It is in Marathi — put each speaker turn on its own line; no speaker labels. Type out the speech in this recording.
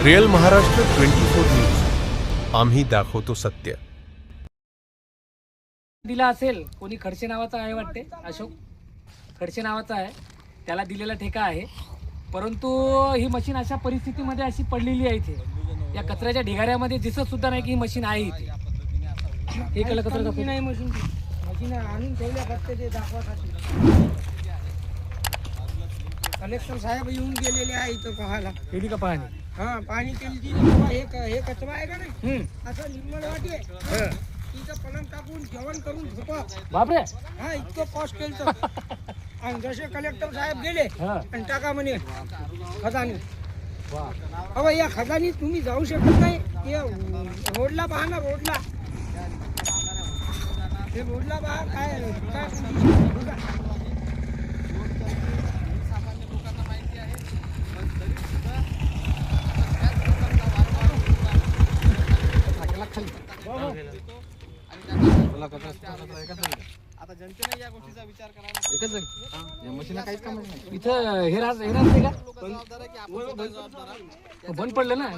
रिअल महाराष्ट्र 24 न्यूज, आम्ही दाखवतो सत्य.
दिला असेल कोणी खडसे नावाचा आहे वाटते, अशोक खडसे नावाचा आहे, त्याला दिलेला ठेका आहे. परंतु ही मशीन अशा परिस्थितीमध्ये अशी पडलेली आहे इथे, या कचऱ्याच्या ढिगाऱ्यामध्ये दिसत सुद्धा नाही की ही मशीन आहे इथे. हे कळलं कचरा दाखवून
नाही मशीन आणून ठेवल्या फक्त ते दाखवासाठी. कलेक्टर साहेब येऊन गेलेले आहे इथं पाहायला.
केली का पाहणी?
हा पाणी केली ती बाबा. हे कचरा आहे का नाही, असं निर्मळ वाटे तिथं पलंग टाकून जेवण करून झोपा.
बापरे,
हा इतकं कॉस्ट केलं. आणि जसे कलेक्टर साहेब गेले आणि टाका म्हणे खजानी. अहो या खजानी तुम्ही जाऊ शकत नाही. हे रोडला पहा ना, रोडला हे रोडला पहा काय काय बघा.
आता जनतेने या गोष्टीचा विचार करायला मशीन काहीच काम नाही
इथं हे राहते का?
जबाबदार आहे की आपण जबाबदार आहे.
बंद पडलं ना.